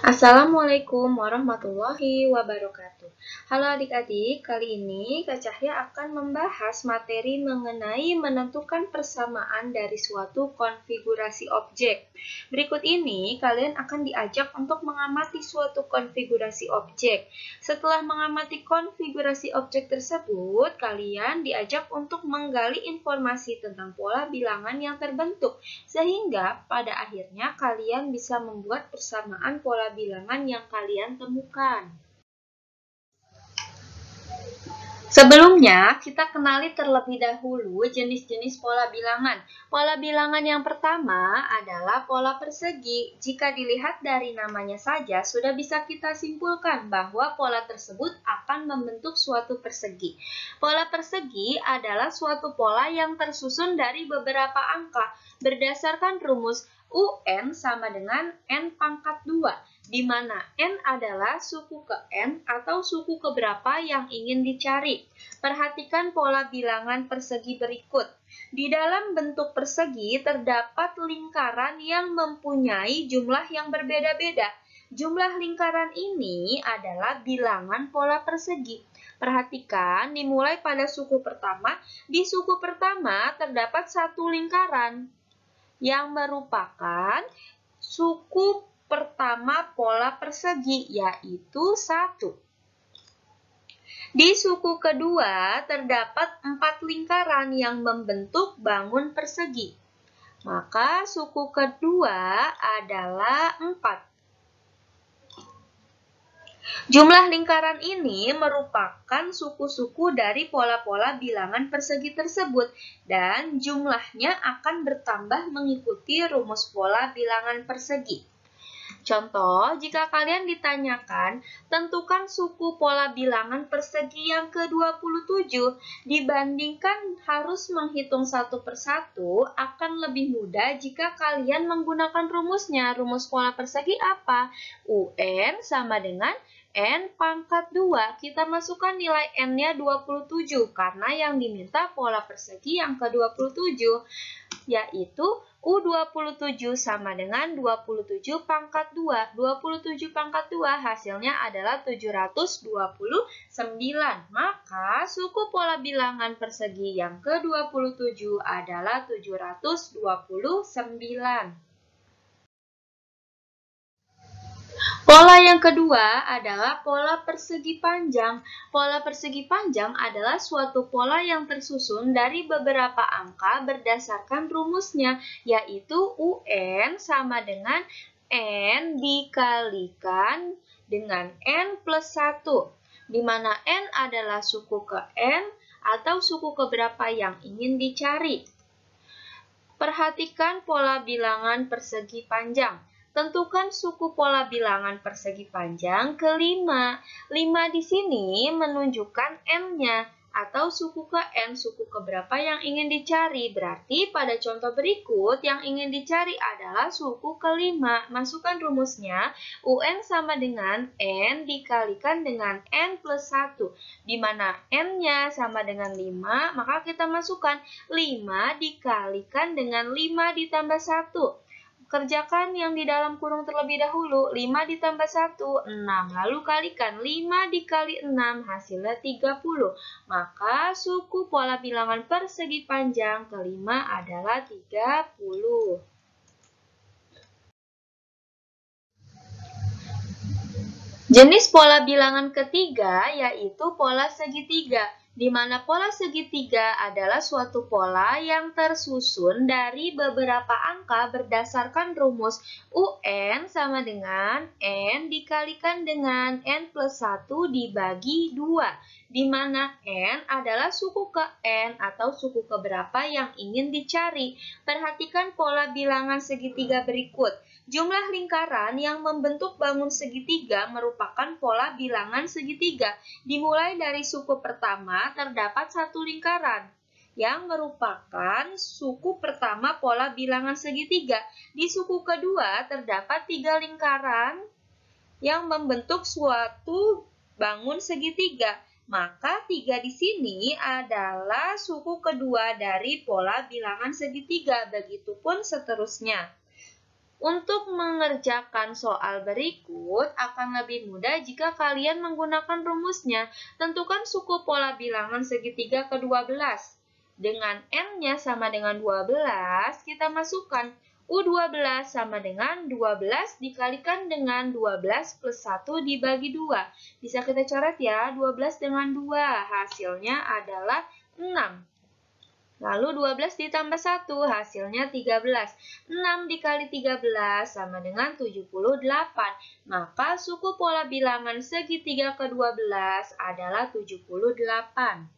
Assalamualaikum warahmatullahi wabarakatuh. Halo adik-adik, kali ini Kak Cahya akan membahas materi mengenai menentukan persamaan dari suatu konfigurasi objek. Berikut ini kalian akan diajak untuk mengamati suatu konfigurasi objek. Setelah mengamati konfigurasi objek tersebut, kalian diajak untuk menggali informasi tentang pola bilangan yang terbentuk, sehingga pada akhirnya kalian bisa membuat persamaan pola bilangan yang kalian temukan. Sebelumnya, kita kenali terlebih dahulu jenis-jenis pola bilangan. Pola bilangan yang pertama adalah pola persegi. Jika dilihat dari namanya saja, sudah bisa kita simpulkan bahwa pola tersebut akan membentuk suatu persegi. Pola persegi adalah suatu pola yang tersusun dari beberapa angka berdasarkan rumus UN sama dengan N pangkat 2. Di mana N adalah suku ke N atau suku keberapa yang ingin dicari. Perhatikan pola bilangan persegi berikut. Di dalam bentuk persegi terdapat lingkaran yang mempunyai jumlah yang berbeda-beda. Jumlah lingkaran ini adalah bilangan pola persegi. Perhatikan, dimulai pada suku pertama. Di suku pertama terdapat satu lingkaran yang merupakan suku pertama pola persegi, yaitu 1. Di suku kedua terdapat 4 lingkaran yang membentuk bangun persegi. Maka suku kedua adalah 4. Jumlah lingkaran ini merupakan suku-suku dari pola-pola bilangan persegi tersebut, dan jumlahnya akan bertambah mengikuti rumus pola bilangan persegi. Contoh, jika kalian ditanyakan, tentukan suku pola bilangan persegi yang ke-27, dibandingkan harus menghitung satu persatu, akan lebih mudah jika kalian menggunakan rumusnya. Rumus pola persegi apa? UN sama dengan N pangkat 2. Kita masukkan nilai N-nya 27, karena yang diminta pola persegi yang ke-27, yaitu U27 sama dengan 27 pangkat 2. 27 pangkat 2 hasilnya adalah 729. Maka suku pola bilangan persegi yang ke-27 adalah 729. Pola yang kedua adalah pola persegi panjang. Pola persegi panjang adalah suatu pola yang tersusun dari beberapa angka berdasarkan rumusnya, yaitu UN sama dengan N dikalikan dengan N plus 1, di mana N adalah suku ke N atau suku keberapa yang ingin dicari. Perhatikan pola bilangan persegi panjang. Tentukan suku pola bilangan persegi panjang ke-5. 5 di sini menunjukkan N-nya atau suku ke N, suku keberapa yang ingin dicari. Berarti pada contoh berikut yang ingin dicari adalah suku ke-5. Masukkan rumusnya, UN sama dengan N dikalikan dengan N plus 1. Di mana N-nya sama dengan 5, maka kita masukkan 5 dikalikan dengan 5 ditambah 1. Kerjakan yang di dalam kurung terlebih dahulu. 5 ditambah 1, 6. Lalu kalikan 5 dikali 6, hasilnya 30. Maka suku pola bilangan persegi panjang kelima adalah 30. Jenis pola bilangan ketiga yaitu pola segitiga, di mana pola segitiga adalah suatu pola yang tersusun dari beberapa angka berdasarkan rumus UN sama dengan N dikalikan dengan N plus 1 dibagi 2, di mana N adalah suku ke N atau suku keberapa yang ingin dicari. Perhatikan pola bilangan segitiga berikut. Jumlah lingkaran yang membentuk bangun segitiga merupakan pola bilangan segitiga. Dimulai dari suku pertama terdapat satu lingkaran yang merupakan suku pertama pola bilangan segitiga. Di suku kedua terdapat 3 lingkaran yang membentuk suatu bangun segitiga. Maka 3 di sini adalah suku kedua dari pola bilangan segitiga. Begitupun seterusnya. Untuk mengerjakan soal berikut akan lebih mudah jika kalian menggunakan rumusnya. Tentukan suku pola bilangan segitiga ke-12. Dengan N-nya sama dengan 12, kita masukkan U12 sama dengan 12 dikalikan dengan 12 plus 1 dibagi 2. Bisa kita coret ya, 12 dengan 2. Hasilnya adalah 6. Lalu 12 ditambah 1, hasilnya 13. 6 dikali 13 sama dengan 78. Maka suku pola bilangan segitiga ke-12 adalah 78.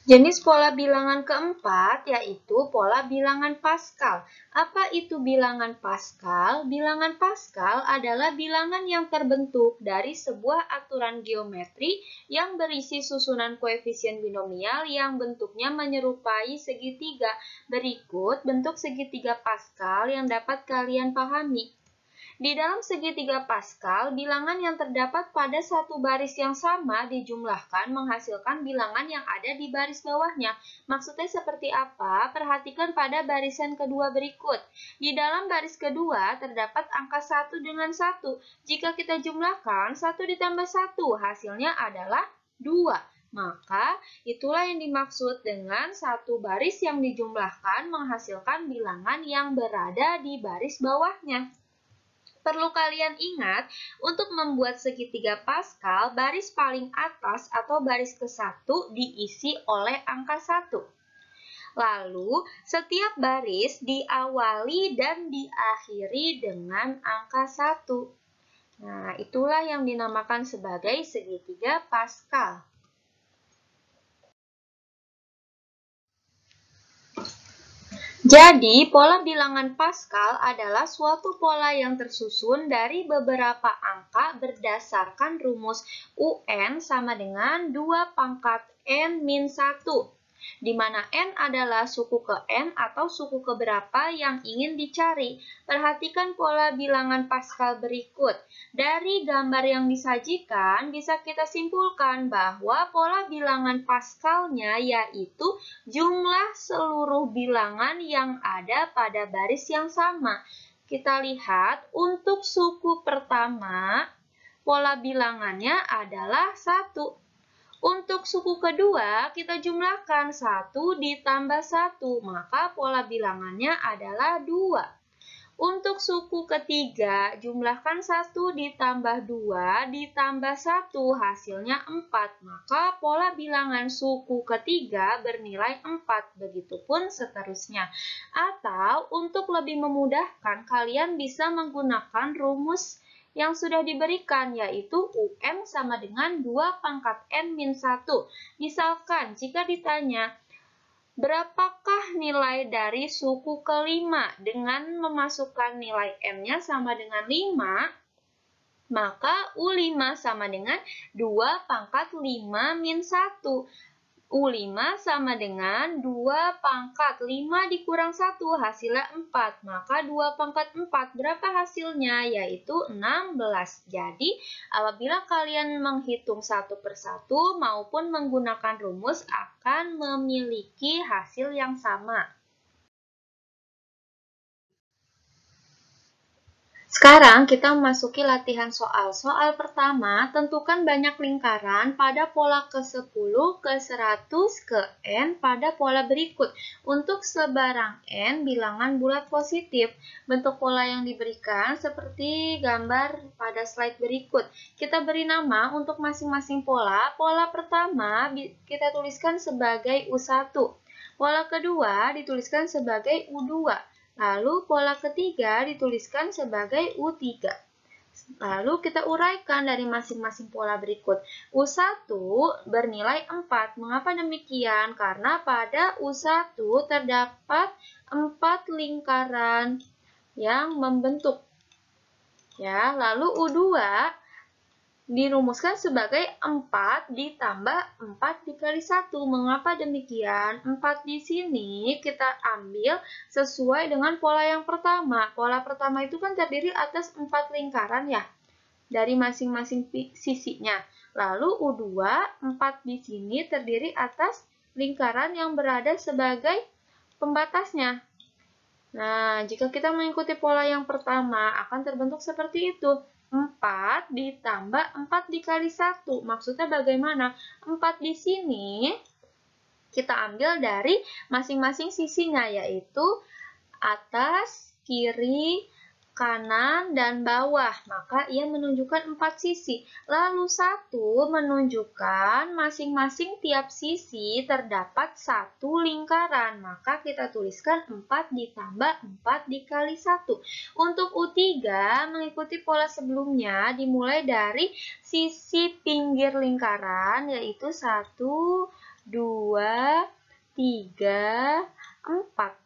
Jenis pola bilangan keempat yaitu pola bilangan Pascal. Apa itu bilangan Pascal? Bilangan Pascal adalah bilangan yang terbentuk dari sebuah aturan geometri yang berisi susunan koefisien binomial yang bentuknya menyerupai segitiga. Berikut bentuk segitiga Pascal yang dapat kalian pahami. Di dalam segitiga Pascal, bilangan yang terdapat pada satu baris yang sama dijumlahkan menghasilkan bilangan yang ada di baris bawahnya. Maksudnya seperti apa? Perhatikan pada barisan kedua berikut. Di dalam baris kedua terdapat angka 1 dengan 1. Jika kita jumlahkan 1 ditambah 1, hasilnya adalah 2. Maka itulah yang dimaksud dengan satu baris yang dijumlahkan menghasilkan bilangan yang berada di baris bawahnya. Perlu kalian ingat, untuk membuat segitiga Pascal, baris paling atas atau baris ke-1 diisi oleh angka 1. Lalu, setiap baris diawali dan diakhiri dengan angka 1. Nah, itulah yang dinamakan sebagai segitiga Pascal. Jadi, pola bilangan Pascal adalah suatu pola yang tersusun dari beberapa angka berdasarkan rumus UN sama dengan 2 pangkat N min 1, di mana N adalah suku ke N atau suku keberapa yang ingin dicari. Perhatikan pola bilangan Pascal berikut. Dari gambar yang disajikan, bisa kita simpulkan bahwa pola bilangan Pascalnya yaitu jumlah seluruh bilangan yang ada pada baris yang sama. Kita lihat untuk suku pertama, pola bilangannya adalah 1. Untuk suku kedua, kita jumlahkan 1 ditambah 1, maka pola bilangannya adalah 2. Untuk suku ketiga, jumlahkan 1 ditambah 2 ditambah 1, hasilnya 4. Maka pola bilangan suku ketiga bernilai 4, begitupun seterusnya. Atau untuk lebih memudahkan, kalian bisa menggunakan rumus yang sudah diberikan, yaitu UN sama dengan 2 pangkat N min 1. Misalkan, jika ditanya, berapakah nilai dari suku kelima? Dengan memasukkan nilai N-nya sama dengan 5, maka U5 sama dengan 2 pangkat 5 min 1. U5 sama dengan 2 pangkat 5 dikurang 1, hasilnya 4. Maka 2 pangkat 4, berapa hasilnya? Yaitu 16. Jadi, apabila kalian menghitung satu persatu maupun menggunakan rumus akan memiliki hasil yang sama. Sekarang kita memasuki latihan soal. Soal pertama, tentukan banyak lingkaran pada pola ke-10, ke-100, ke-N pada pola berikut. Untuk sebarang N bilangan bulat positif. Bentuk pola yang diberikan seperti gambar pada slide berikut. Kita beri nama untuk masing-masing pola. Pola pertama kita tuliskan sebagai U1. Pola kedua dituliskan sebagai U2. Lalu pola ketiga dituliskan sebagai U3. Lalu kita uraikan dari masing-masing pola berikut. U1 bernilai 4. Mengapa demikian? Karena pada U1 terdapat 4 lingkaran yang membentuk. Ya, lalu U2 dirumuskan sebagai 4 ditambah 4 dikali 1. Mengapa demikian? 4 di sini kita ambil sesuai dengan pola yang pertama. Pola pertama itu kan terdiri atas 4 lingkaran ya, dari masing-masing sisinya. Lalu U2, 4 di sini terdiri atas lingkaran yang berada sebagai pembatasnya. Nah, jika kita mengikuti pola yang pertama, akan terbentuk seperti itu. 4 ditambah 4 dikali 1. Maksudnya bagaimana? 4 di sini kita ambil dari masing-masing sisinya, yaitu atas, kiri, kanan, dan bawah. Maka ia menunjukkan 4 sisi. Lalu 1 menunjukkan masing-masing tiap sisi terdapat 1 lingkaran. Maka kita tuliskan 4 ditambah 4 dikali 1. Untuk U3 mengikuti pola sebelumnya, dimulai dari sisi pinggir lingkaran, yaitu 1, 2, 3, 4.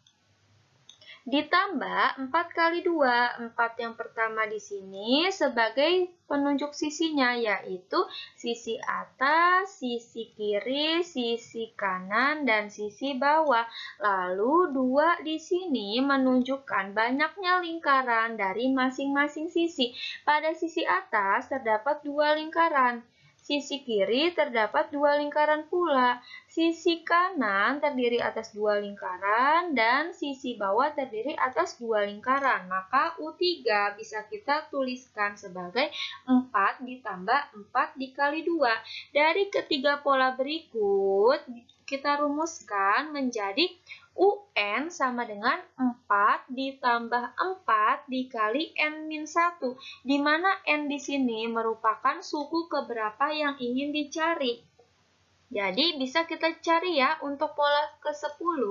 Ditambah 4 kali 2. 4 yang pertama di sini sebagai penunjuk sisinya, yaitu sisi atas, sisi kiri, sisi kanan, dan sisi bawah. Lalu 2 di sini menunjukkan banyaknya lingkaran dari masing-masing sisi. Pada sisi atas terdapat 2 lingkaran. Sisi kiri terdapat 2 lingkaran pula. Sisi kanan terdiri atas 2 lingkaran dan sisi bawah terdiri atas 2 lingkaran. Maka U3 bisa kita tuliskan sebagai 4 ditambah 4 dikali 2. Dari ketiga pola berikut, kita rumuskan menjadi UN sama dengan 4 ditambah 4 dikali N-1, di mana N di sini merupakan suku keberapa yang ingin dicari. Jadi bisa kita cari ya untuk pola ke-10,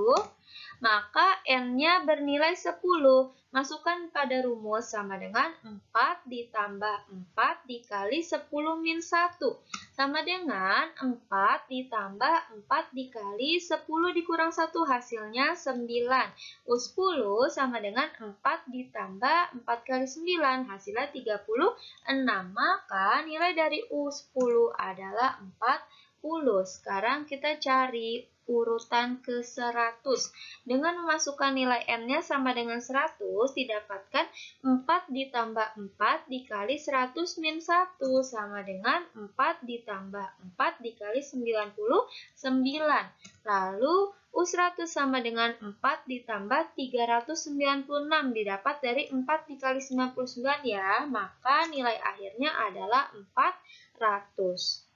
maka N-nya bernilai 10. Masukkan pada rumus sama dengan 4 ditambah 4 dikali 10 min 1. Sama dengan 4 ditambah 4 dikali 10 dikurang 1, hasilnya 9. U10 sama dengan 4 ditambah 4 kali 9, hasilnya 36. Maka nilai dari U10 adalah 40. Sekarang kita cari urutan ke-100. Dengan memasukkan nilai N-nya sama dengan 100, didapatkan 4 ditambah 4 dikali 100 min 1 sama dengan 4 ditambah 4 dikali 99. Lalu U100 sama dengan 4 ditambah 396, didapat dari 4 dikali 99 ya, maka nilai akhirnya adalah 400.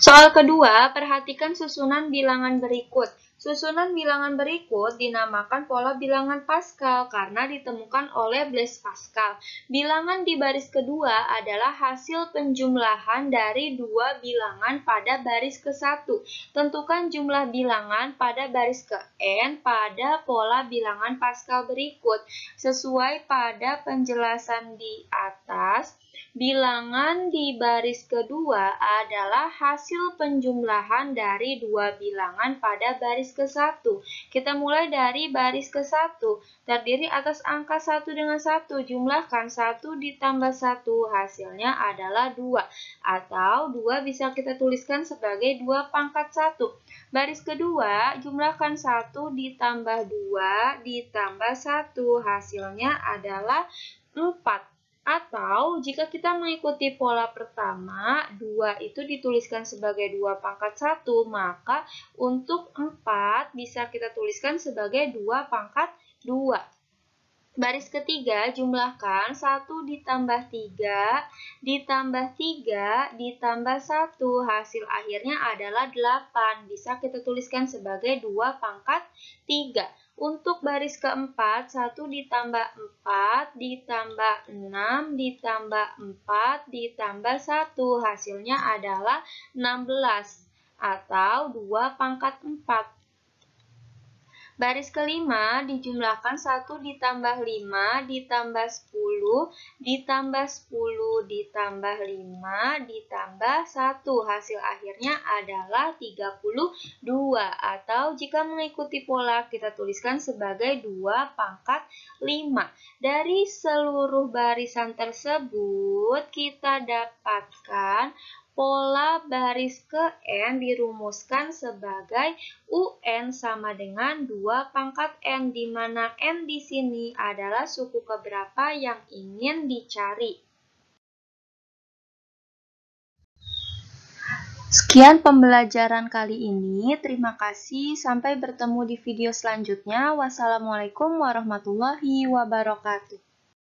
Soal kedua, perhatikan susunan bilangan berikut. Susunan bilangan berikut dinamakan pola bilangan Pascal karena ditemukan oleh Blaise Pascal. Bilangan di baris kedua adalah hasil penjumlahan dari dua bilangan pada baris ke-1. Tentukan jumlah bilangan pada baris ke-n pada pola bilangan Pascal berikut. Sesuai pada penjelasan di atas, bilangan di baris kedua adalah hasil penjumlahan dari dua bilangan pada baris ke-1. Kita mulai dari baris ke-1, terdiri atas angka 1 dengan 1. Jumlahkan 1 ditambah 1, hasilnya adalah 2. Atau 2 bisa kita tuliskan sebagai 2 pangkat 1. Baris kedua, jumlahkan 1 ditambah 2 ditambah 1, hasilnya adalah 4. Atau jika kita mengikuti pola pertama, 2 itu dituliskan sebagai 2 pangkat 1, maka untuk 4 bisa kita tuliskan sebagai 2 pangkat 2. Baris ketiga, jumlahkan 1 ditambah 3 ditambah 3 ditambah 1, hasil akhirnya adalah 8. Bisa kita tuliskan sebagai 2 pangkat 3. Untuk baris keempat, 1 ditambah 4 ditambah 6 ditambah 4 ditambah 1, hasilnya adalah 16 atau 2 pangkat 4. Baris kelima dijumlahkan 1 ditambah 5 ditambah 10 ditambah 10 ditambah 5 ditambah 1. Hasil akhirnya adalah 32 atau jika mengikuti pola kita tuliskan sebagai 2 pangkat 5. Dari seluruh barisan tersebut kita dapatkan pola baris ke-n dirumuskan sebagai UN sama dengan 2 pangkat n, di mana n di sini adalah suku keberapa yang ingin dicari. Sekian pembelajaran kali ini. Terima kasih. Sampai bertemu di video selanjutnya. Wassalamualaikum warahmatullahi wabarakatuh.